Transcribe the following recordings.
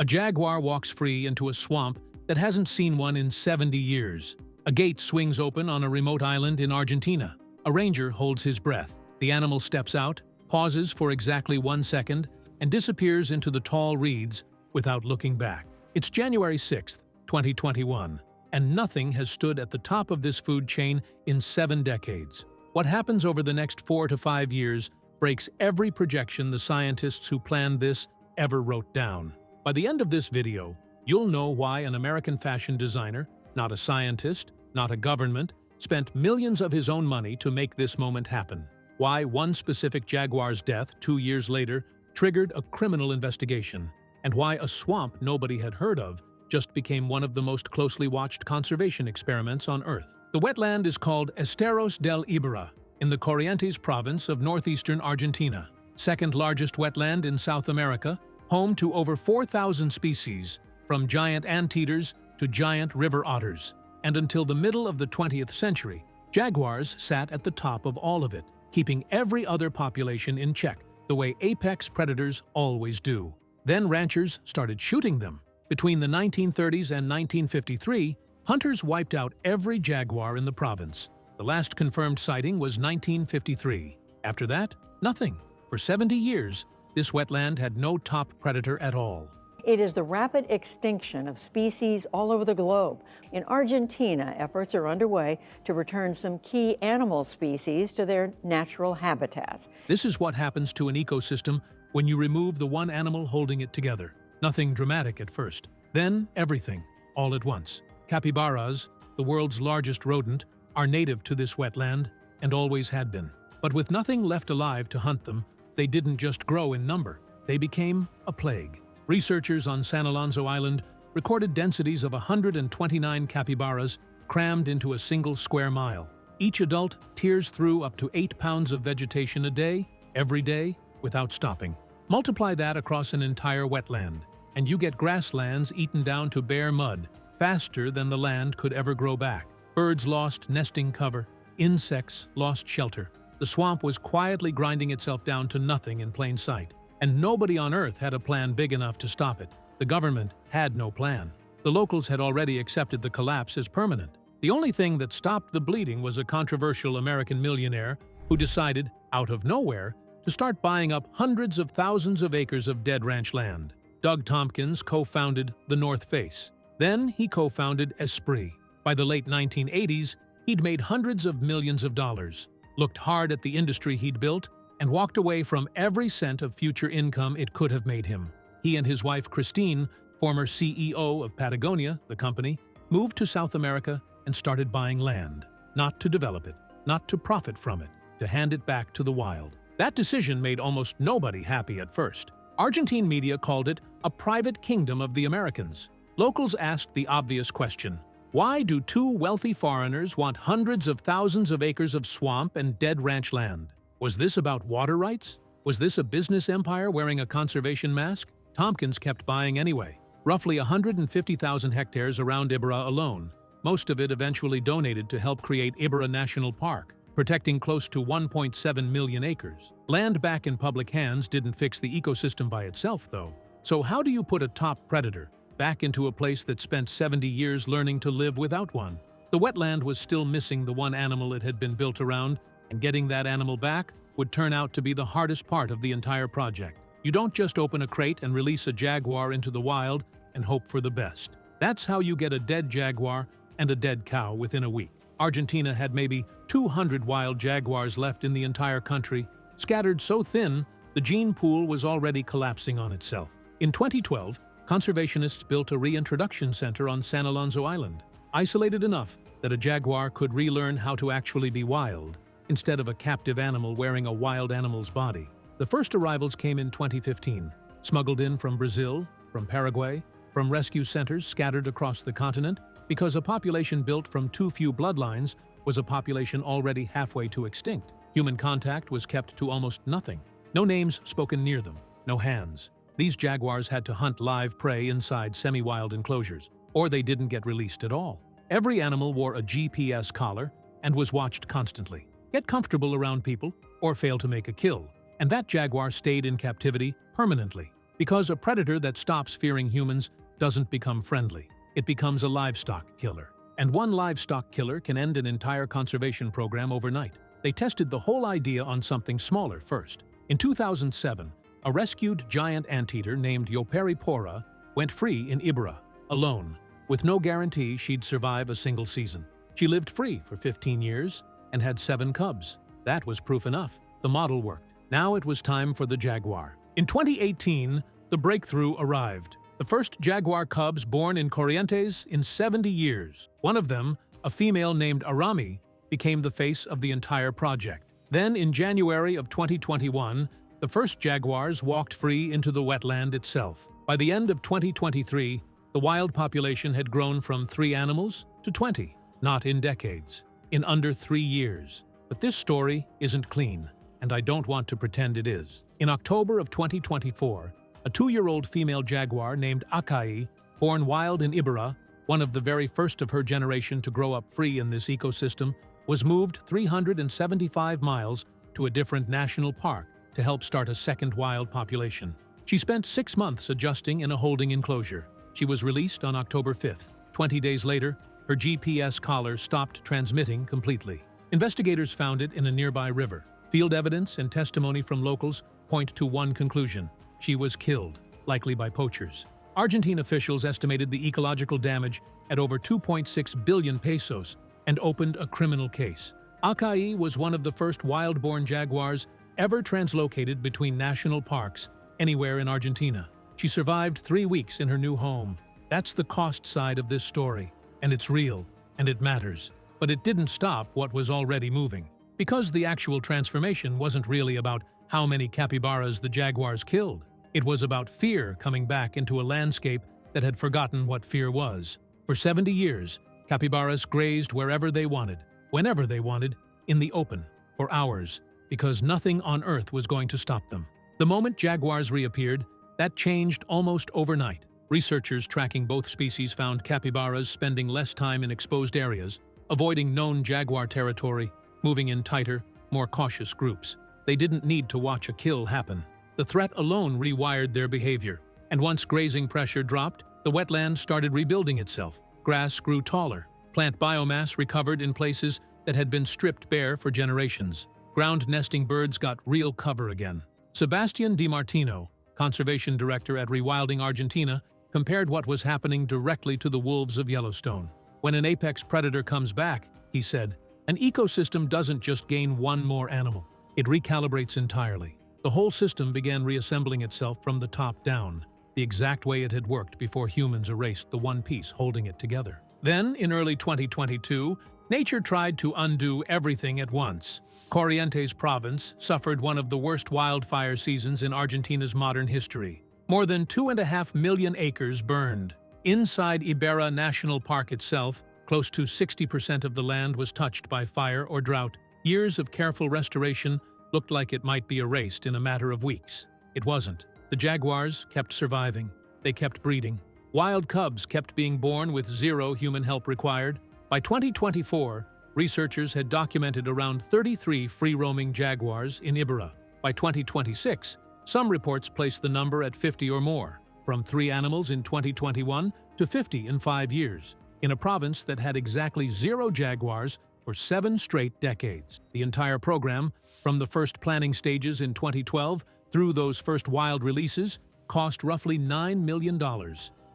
A jaguar walks free into a swamp that hasn't seen one in 70 years. A gate swings open on a remote island in Argentina. A ranger holds his breath. The animal steps out, pauses for exactly 1 second, and disappears into the tall reeds without looking back. It's January 6th, 2021, and nothing has stood at the top of this food chain in 7 decades. What happens over the next 4 to 5 years breaks every projection the scientists who planned this ever wrote down. By the end of this video, you'll know why an American fashion designer, not a scientist, not a government, spent millions of his own money to make this moment happen. Why one specific jaguar's death 2 years later triggered a criminal investigation, and why a swamp nobody had heard of just became one of the most closely watched conservation experiments on Earth. The wetland is called Esteros del Iberá in the Corrientes province of northeastern Argentina, second largest wetland in South America, home to over 4,000 species, from giant anteaters to giant river otters. And until the middle of the 20th century, jaguars sat at the top of all of it, keeping every other population in check, the way apex predators always do. Then ranchers started shooting them. Between the 1930s and 1953, hunters wiped out every jaguar in the province. The last confirmed sighting was 1953. After that, nothing. For 70 years, this wetland had no top predator at all. It is the rapid extinction of species all over the globe. In Argentina, efforts are underway to return some key animal species to their natural habitats. This is what happens to an ecosystem when you remove the one animal holding it together. Nothing dramatic at first, then everything, all at once. Capybaras, the world's largest rodent, are native to this wetland and always had been. But with nothing left alive to hunt them, they didn't just grow in number, they became a plague. Researchers on San Alonso Island recorded densities of 129 capybaras crammed into a single square mile. Each adult tears through up to 8 pounds of vegetation a day, every day, without stopping. Multiply that across an entire wetland, and you get grasslands eaten down to bare mud, faster than the land could ever grow back. Birds lost nesting cover, insects lost shelter. The swamp was quietly grinding itself down to nothing in plain sight. And nobody on Earth had a plan big enough to stop it. The government had no plan. The locals had already accepted the collapse as permanent. The only thing that stopped the bleeding was a controversial American millionaire who decided, out of nowhere, to start buying up hundreds of thousands of acres of dead ranch land. Doug Tompkins co-founded the North Face. Then he co-founded Esprit. By the late 1980s, he'd made hundreds of millions of dollars, looked hard at the industry he'd built, and walked away from every cent of future income it could have made him. He and his wife Christine, former CEO of Patagonia, the company, moved to South America and started buying land, not to develop it, not to profit from it, to hand it back to the wild. That decision made almost nobody happy at first. Argentine media called it a private kingdom of the Americans. Locals asked the obvious question: why do 2 wealthy foreigners want hundreds of thousands of acres of swamp and dead ranch land? Was this about water rights? Was this a business empire wearing a conservation mask? Tompkins kept buying anyway. Roughly 150,000 hectares around Iberá alone. Most of it eventually donated to help create Iberá National Park, protecting close to 1.7 million acres. Land back in public hands didn't fix the ecosystem by itself, though. So how do you put a top predator back into a place that spent 70 years learning to live without one? The wetland was still missing the one animal it had been built around, and getting that animal back would turn out to be the hardest part of the entire project. You don't just open a crate and release a jaguar into the wild and hope for the best. That's how you get a dead jaguar and a dead cow within a week. Argentina had maybe 200 wild jaguars left in the entire country, scattered so thin the gene pool was already collapsing on itself. In 2012, conservationists built a reintroduction center on San Alonso Island, isolated enough that a jaguar could relearn how to actually be wild, instead of a captive animal wearing a wild animal's body. The first arrivals came in 2015, smuggled in from Brazil, from Paraguay, from rescue centers scattered across the continent, because a population built from too few bloodlines was a population already halfway to extinct. Human contact was kept to almost nothing. No names spoken near them, no hands. These jaguars had to hunt live prey inside semi-wild enclosures, or they didn't get released at all. Every animal wore a GPS collar and was watched constantly. Get comfortable around people, or fail to make a kill, and that jaguar stayed in captivity permanently. Because a predator that stops fearing humans doesn't become friendly. It becomes a livestock killer. And one livestock killer can end an entire conservation program overnight. They tested the whole idea on something smaller first. In 2007, a rescued giant anteater named Capybara went free in Ibarra, alone, with no guarantee she'd survive a single season. She lived free for 15 years and had 7 cubs. That was proof enough. The model worked. Now it was time for the jaguar. In 2018, the breakthrough arrived. The first jaguar cubs born in Corrientes in 70 years. One of them, a female named Arami, became the face of the entire project. Then, in January of 2021, the first jaguars walked free into the wetland itself. By the end of 2023, the wild population had grown from 3 animals to 20, not in decades, in under 3 years. But this story isn't clean, and I don't want to pretend it is. In October of 2024, a 2-year-old female jaguar named Akai, born wild in Ibarra, one of the very first of her generation to grow up free in this ecosystem, was moved 375 miles to a different national park to help start a second wild population. She spent 6 months adjusting in a holding enclosure. She was released on October 5th. 20 days later, her GPS collar stopped transmitting completely. Investigators found it in a nearby river. Field evidence and testimony from locals point to one conclusion: she was killed, likely by poachers. Argentine officials estimated the ecological damage at over 2.6 billion pesos and opened a criminal case. Akai was one of the first wild-born jaguars ever translocated between national parks anywhere in Argentina. She survived 3 weeks in her new home. That's the cost side of this story, and it's real, and it matters. But it didn't stop what was already moving. Because the actual transformation wasn't really about how many capybaras the jaguars killed. It was about fear coming back into a landscape that had forgotten what fear was. For 70 years, capybaras grazed wherever they wanted, whenever they wanted, in the open, for hours, because nothing on Earth was going to stop them. The moment jaguars reappeared, that changed almost overnight. Researchers tracking both species found capybaras spending less time in exposed areas, avoiding known jaguar territory, moving in tighter, more cautious groups. They didn't need to watch a kill happen. The threat alone rewired their behavior. And once grazing pressure dropped, the wetland started rebuilding itself. Grass grew taller. Plant biomass recovered in places that had been stripped bare for generations. Ground-nesting birds got real cover again. Sebastian DiMartino, conservation director at Rewilding Argentina, compared what was happening directly to the wolves of Yellowstone. When an apex predator comes back, he said, an ecosystem doesn't just gain one more animal. It recalibrates entirely. The whole system began reassembling itself from the top down, the exact way it had worked before humans erased the one piece holding it together. Then, in early 2022, nature tried to undo everything at once. Corrientes province suffered one of the worst wildfire seasons in Argentina's modern history. More than 2.5 million acres burned. Inside Ibarra National Park itself, close to 60% of the land was touched by fire or drought. Years of careful restoration looked like it might be erased in a matter of weeks. It wasn't. The jaguars kept surviving. They kept breeding. Wild cubs kept being born with 0 human help required. By 2024, researchers had documented around 33 free-roaming jaguars in Ibarra. By 2026, some reports placed the number at 50 or more, from 3 animals in 2021 to 50 in 5 years, in a province that had exactly 0 jaguars for 7 straight decades. The entire program, from the first planning stages in 2012 through those first wild releases, cost roughly $9 million.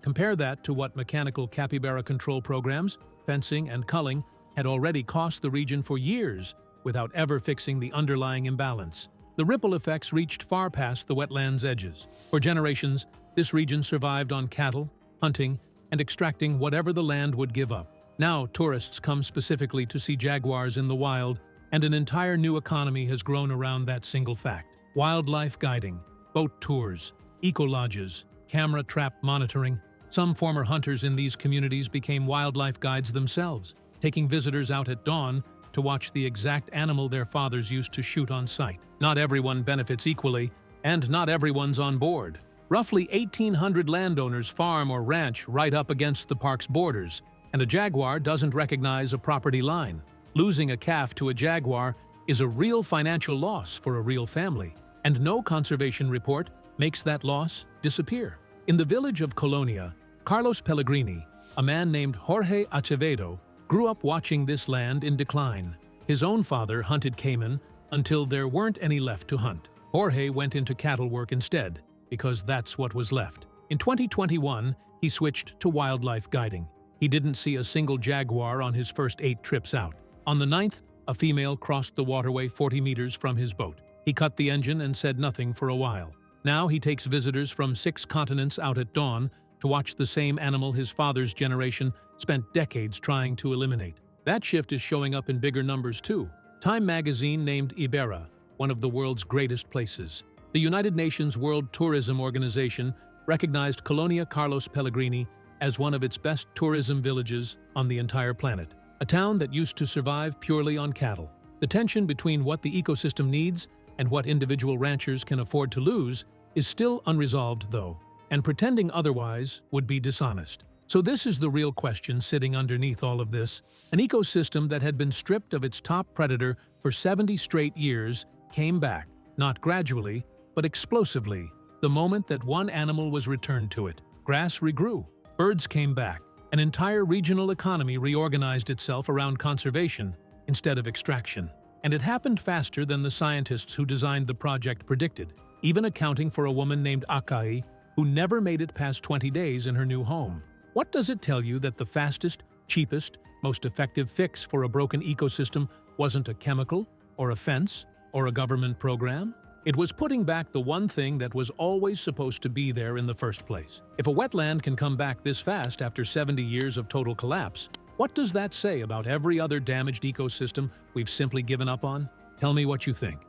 Compare that to what mechanical capybara control programs, fencing and culling, had already cost the region for years without ever fixing the underlying imbalance. The ripple effects reached far past the wetland's edges. For generations, this region survived on cattle, hunting, and extracting whatever the land would give up. Now, tourists come specifically to see jaguars in the wild, and an entire new economy has grown around that single fact. Wildlife guiding, boat tours, eco-lodges, camera trap monitoring. Some former hunters in these communities became wildlife guides themselves, taking visitors out at dawn to watch the exact animal their fathers used to shoot on sight. Not everyone benefits equally, and not everyone's on board. Roughly 1,800 landowners farm or ranch right up against the park's borders, and a jaguar doesn't recognize a property line. Losing a calf to a jaguar is a real financial loss for a real family, and no conservation report makes that loss disappear. In the village of Colonia, Carlos Pellegrini, a man named Jorge Acevedo, grew up watching this land in decline. His own father hunted caiman until there weren't any left to hunt. Jorge went into cattle work instead, because that's what was left. In 2021, he switched to wildlife guiding. He didn't see a single jaguar on his first 8 trips out. On the 9th, a female crossed the waterway 40 meters from his boat. He cut the engine and said nothing for a while. Now he takes visitors from 6 continents out at dawn to watch the same animal his father's generation spent decades trying to eliminate. That shift is showing up in bigger numbers too. Time magazine named Iberá one of the world's greatest places. The United Nations World Tourism Organization recognized Colonia Carlos Pellegrini as one of its best tourism villages on the entire planet, a town that used to survive purely on cattle. The tension between what the ecosystem needs and what individual ranchers can afford to lose is still unresolved, though, and pretending otherwise would be dishonest. So this is the real question sitting underneath all of this. An ecosystem that had been stripped of its top predator for 70 straight years came back, not gradually, but explosively, the moment that one animal was returned to it. Grass regrew, birds came back, an entire regional economy reorganized itself around conservation instead of extraction. And it happened faster than the scientists who designed the project predicted, even accounting for a woman named Akai who never made it past 20 days in her new home. What does it tell you that the fastest, cheapest, most effective fix for a broken ecosystem wasn't a chemical, or a fence, or a government program? It was putting back the one thing that was always supposed to be there in the first place. If a wetland can come back this fast after 70 years of total collapse, what does that say about every other damaged ecosystem we've simply given up on? Tell me what you think.